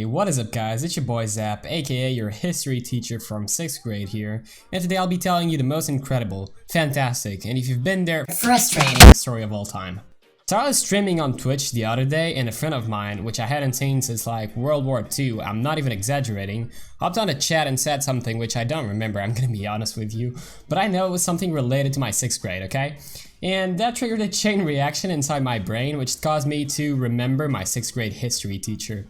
what is up guys, it's your boy Zap, aka your history teacher from 6th grade here, and today I'll be telling you the most incredible, fantastic, and if you've been there, frustrating story of all time. So I was streaming on Twitch the other day and a friend of mine, which I hadn't seen since like World War II, I'm not even exaggerating, hopped on the chat and said something which I don't remember, I'm gonna be honest with you, but I know it was something related to my 6th grade, okay? And that triggered a chain reaction inside my brain, which caused me to remember my 6th grade history teacher.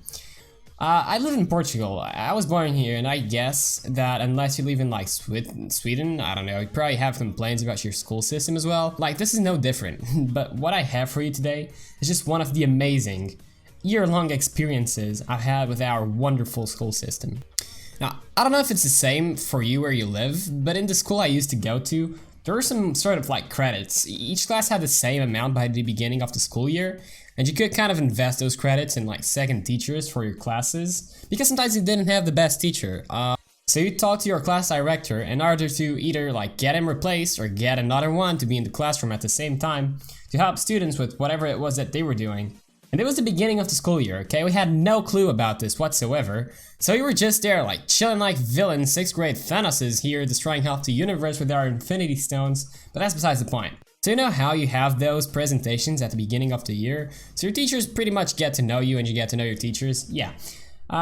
I live in Portugal. I was born here, and I guess that unless you live in like Sweden, I don't know, you probably have complaints about your school system as well. Like, this is no different, but what I have for you today is just one of the amazing year-long experiences I've had with our wonderful school system. Now, I don't know if it's the same for you where you live, but in the school I used to go to, there were some sort of like credits. Each class had the same amount by the beginning of the school year, and you could kind of invest those credits in like second teachers for your classes, because sometimes you didn't have the best teacher. So you talk to your class director in order to either like get him replaced or get another one to be in the classroom at the same time to help students with whatever it was that they were doing. And it was the beginning of the school year, okay? We had no clue about this whatsoever. So we were just there like chilling like villains. 6th grade Thanos is here destroying half the universe with our Infinity Stones, but that's besides the point. So you know how you have those presentations at the beginning of the year? So your teachers pretty much get to know you and you get to know your teachers? Yeah.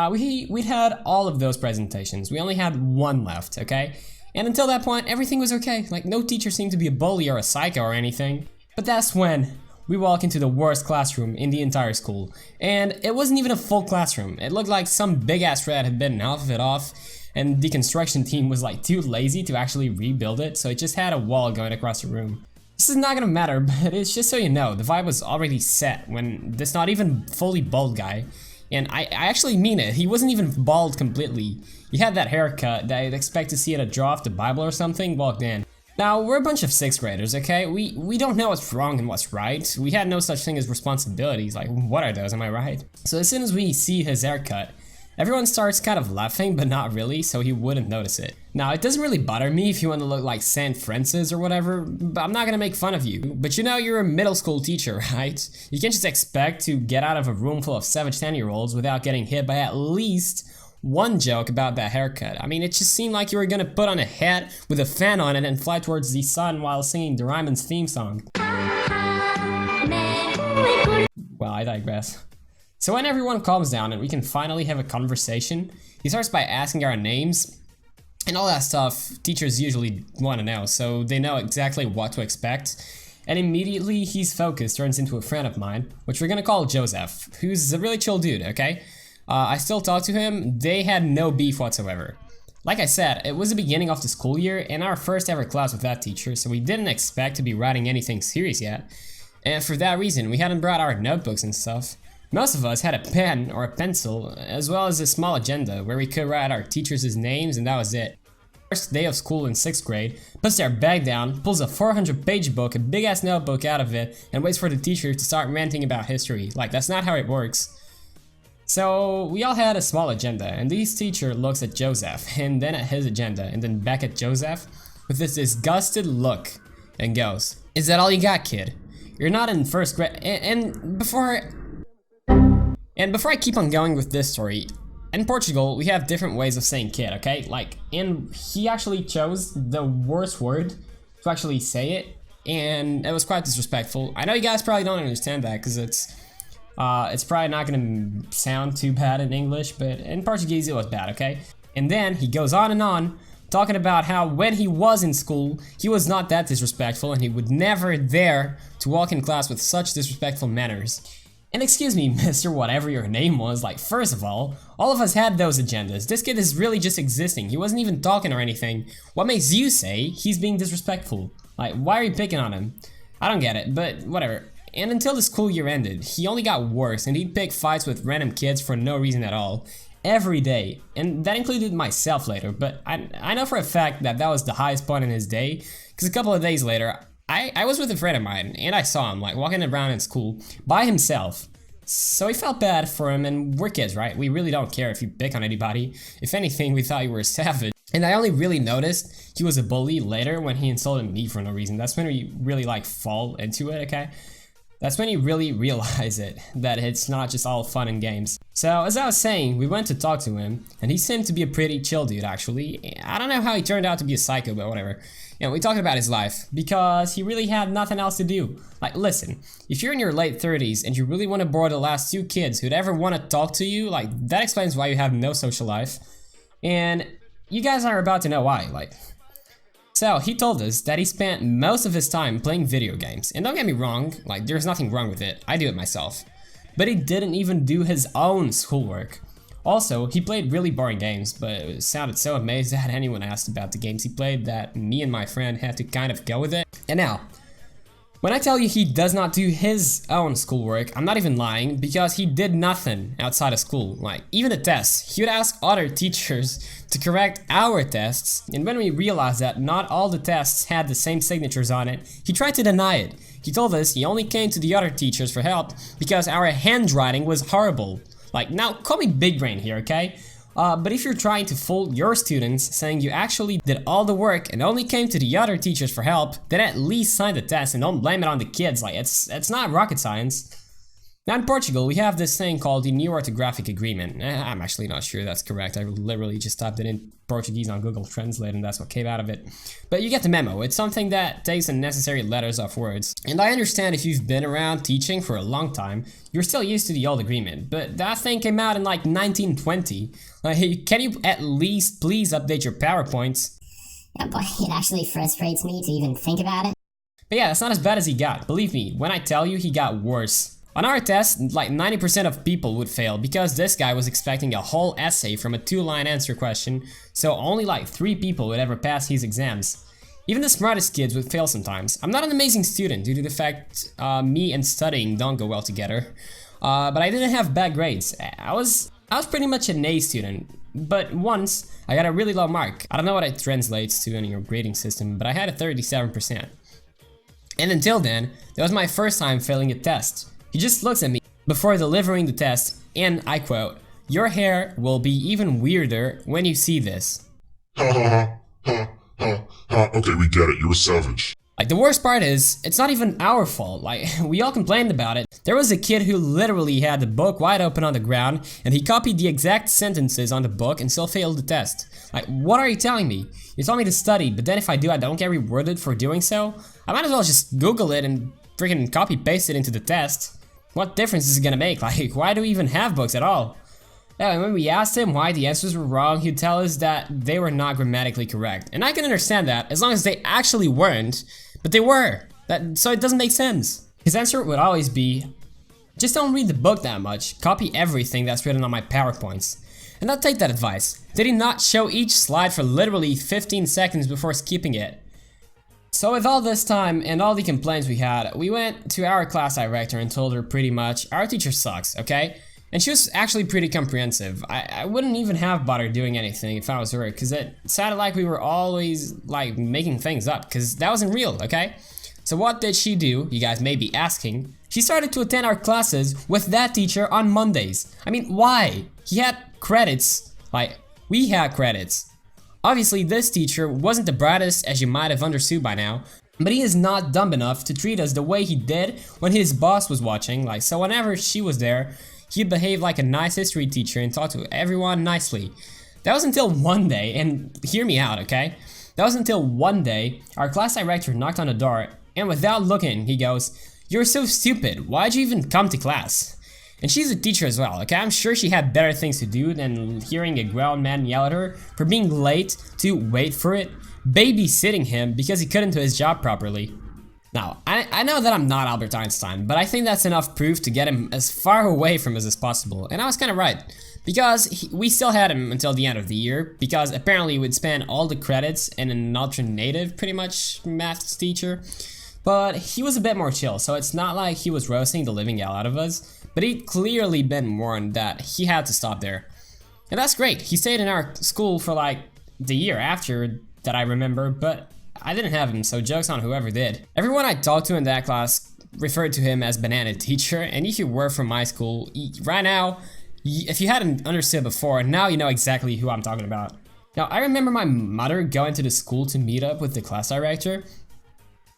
We'd had all of those presentations. We only had one left, okay? And until that point, everything was okay. Like, no teacher seemed to be a bully or a psycho or anything. But that's when we walk into the worst classroom in the entire school. And it wasn't even a full classroom. It looked like some big ass rat had bitten half of it off, and the construction team was like too lazy to actually rebuild it, so it just had a wall going across the room. This is not gonna matter, but it's just so you know, the vibe was already set when this not even fully bald guy, and I actually mean it, he wasn't even bald completely. He had that haircut that I'd expect to see at a draw of the Bible or something, walked in. Now, we're a bunch of 6th graders, okay? We don't know what's wrong and what's right. We had no such thing as responsibilities, like what are those, am I right? So as soon as we see his haircut, everyone starts kind of laughing, but not really, so he wouldn't notice it. Now, it doesn't really bother me if you want to look like St. Francis or whatever, but I'm not gonna make fun of you. But you know, you're a middle school teacher, right? You can't just expect to get out of a room full of savage 10-year-olds without getting hit by at least one joke about that haircut. I mean, it just seemed like you were gonna put on a hat with a fan on it and fly towards the sun while singing Doraemon's theme song. Well, I digress. So when everyone calms down and we can finally have a conversation, he starts by asking our names and all that stuff teachers usually want to know, so they know exactly what to expect. And immediately his focus turns into a friend of mine, which we're gonna call Joseph, who's a really chill dude, okay? I still talk to him. They had no beef whatsoever. Like I said, it was the beginning of the school year and our first ever class with that teacher, so we didn't expect to be writing anything serious yet. And for that reason, we hadn't brought our notebooks and stuff. Most of us had a pen or a pencil, as well as a small agenda where we could write our teachers' names, and that was it. First day of school in 6th grade, puts their bag down, pulls a 400-page book, a big-ass notebook out of it, and waits for the teacher to start ranting about history. Like, that's not how it works. So we all had a small agenda, and this teacher looks at Joseph, and then at his agenda, and then back at Joseph with this disgusted look, and goes, "Is that all you got, kid? You're not in 1st grade." And before I keep on going with this story, in Portugal we have different ways of saying kid, okay? Like, and he actually chose the worst word to actually say it, and it was quite disrespectful. I know you guys probably don't understand that because it's probably not gonna sound too bad in English, but in Portuguese it was bad, okay? And then he goes on and on, talking about how when he was in school, he was not that disrespectful and he would never dare to walk in class with such disrespectful manners. And excuse me, Mr. Whatever your name was, like, first of all of us had those agendas. This kid is really just existing. He wasn't even talking or anything. What makes you say he's being disrespectful? Like, why are you picking on him? I don't get it, but whatever. And until the school year ended, he only got worse and he'd pick fights with random kids for no reason at all. Every day. And that included myself later, but I know for a fact that that was the highest point in his day, because a couple of days later, I was with a friend of mine and I saw him like walking around in school by himself. So I felt bad for him, and we're kids, right? We really don't care if you pick on anybody. If anything, we thought you were a savage. And I only really noticed he was a bully later when he insulted me for no reason. That's when we really like fall into it, okay? That's when you really realize that it's not just all fun and games. So as I was saying, we went to talk to him, and he seemed to be a pretty chill dude actually. I don't know how he turned out to be a psycho, but whatever. You know, we talked about his life, because he really had nothing else to do. Like, listen, if you're in your late 30s and you really want to bore the last 2 kids who'd ever want to talk to you, like, that explains why you have no social life. And you guys are about to know why, like. So, he told us that he spent most of his time playing video games. And don't get me wrong, like, there's nothing wrong with it. I do it myself. But he didn't even do his own schoolwork. Also, he played really boring games, but sounded so amazed that anyone asked about the games he played that me and my friend had to kind of go with it. And now, when I tell you he does not do his own schoolwork, I'm not even lying, because he did nothing outside of school. Like, even the tests, he would ask other teachers to correct our tests, and when we realized that not all the tests had the same signatures on it, he tried to deny it. He told us he only came to the other teachers for help because our handwriting was horrible. Like, now, call me big brain here, okay? But if you're trying to fool your students, saying you actually did all the work and only came to the other teachers for help, then at least sign the test and don't blame it on the kids. Like, it's not rocket science. Now in Portugal, we have this thing called the New Orthographic Agreement. I'm actually not sure that's correct. I literally just typed it in Portuguese on Google Translate and that's what came out of it. But you get the memo. It's something that takes unnecessary letters off words. And I understand if you've been around teaching for a long time, you're still used to the old agreement. But that thing came out in like 1920. Like, can you at least please update your PowerPoints? Yeah, boy, it actually frustrates me to even think about it. But yeah, that's not as bad as he got. Believe me, when I tell you, he got worse. On our test, like 90% of people would fail because this guy was expecting a whole essay from a 2-line answer question, so only like 3 people would ever pass his exams. Even the smartest kids would fail sometimes. I'm not an amazing student due to the fact me and studying don't go well together, but I didn't have bad grades. I was pretty much an A student, but once I got a really low mark. I don't know what it translates to in your grading system, but I had a 37%. And until then, that was my first time failing a test. He just looks at me before delivering the test, and I quote, "Your hair will be even weirder when you see this." Ha ha ha ha ha ha. Okay, we get it. You're a savage. Like, the worst part is, it's not even our fault. Like, we all complained about it. There was a kid who literally had the book wide open on the ground, and he copied the exact sentences on the book and still failed the test. Like, what are you telling me? You told me to study, but then if I don't get rewarded for doing so? I might as well just Google it and freaking copy paste it into the test. What difference is it gonna make? Like, why do we even have books at all? Yeah, and when we asked him why the answers were wrong, he'd tell us that they were not grammatically correct. And I can understand that, as long as they actually weren't, but they were. So it doesn't make sense. His answer would always be, just don't read the book that much, copy everything that's written on my PowerPoints. And I'll take that advice. Did he not show each slide for literally 15 seconds before skipping it? So with all this time and all the complaints we had, we went to our class director and told her pretty much, our teacher sucks, okay? And she was actually pretty comprehensive. I wouldn't even have bothered doing anything if I was her, because it sounded like we were always like making things up, because that wasn't real, okay? So what did she do, you guys may be asking? She started to attend our classes with that teacher on Mondays. I mean, why? He had credits, like, we had credits. Obviously, this teacher wasn't the brightest, as you might have understood by now, but he is not dumb enough to treat us the way he did when his boss was watching. Like, so whenever she was there, he'd behave like a nice history teacher and talk to everyone nicely. That was until one day, and hear me out, okay? That was until one day, our class director knocked on the door, and without looking, he goes, "You're so stupid, why'd you even come to class?" And she's a teacher as well, okay? I'm sure she had better things to do than hearing a grown man yell at her for being late to, wait for it, babysitting him because he couldn't do his job properly. Now, I know that I'm not Albert Einstein, but I think that's enough proof to get him as far away from us as possible. And I was kind of right, because we still had him until the end of the year, because apparently he would spend all the credits in an alternative, pretty much, maths teacher. But he was a bit more chill, so it's not like he was roasting the living hell out of us. But he'd clearly been warned that he had to stop there. And that's great. He stayed in our school for like the year after that I remember, but I didn't have him, so joke's on whoever did. Everyone I talked to in that class referred to him as Banana Teacher, and if you were from my school, right now, if you hadn't understood before, now you know exactly who I'm talking about. Now, I remember my mother going to the school to meet up with the class director,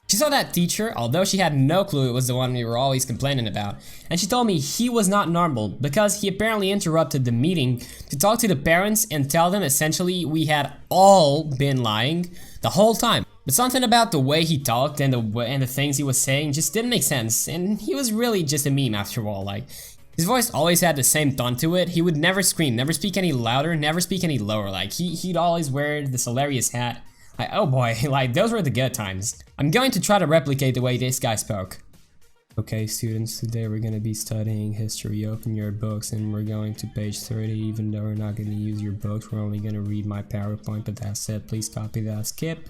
She saw that teacher, although she had no clue it was the one we were always complaining about, and she told me he was not normal because he apparently interrupted the meeting to talk to the parents and tell them essentially we had all been lying the whole time. But something about the way he talked and the things he was saying just didn't make sense, and he was really just a meme after all. Like, his voice always had the same tone to it. He would never scream, never speak any louder, never speak any lower. Like, he'd always wear this hilarious hat. Like, oh boy, like, those were the good times. I'm going to try to replicate the way this guy spoke. Okay, students, today we're gonna be studying history. Open your books and we're going to page 30. Even though we're not gonna use your books, we're only gonna read my PowerPoint, but that said, please copy that. Skip.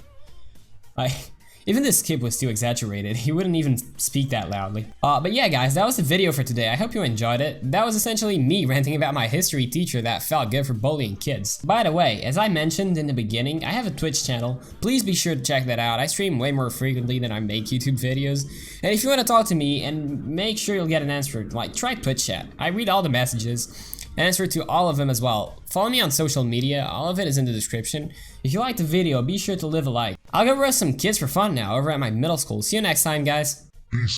Even this skip was too exaggerated. He wouldn't even speak that loudly. But yeah, guys, that was the video for today. I hope you enjoyed it. That was essentially me ranting about my history teacher that felt good for bullying kids. By the way, as I mentioned in the beginning, I have a Twitch channel. Please be sure to check that out. I stream way more frequently than I make YouTube videos. And if you want to talk to me and make sure you'll get an answer, like, try Twitch chat. I read all the messages. Answer to all of them as well. Follow me on social media, all of it is in the description. If you liked the video, be sure to leave a like. I'll go roast some kids for fun now over at my middle school. See you next time, guys. Peace.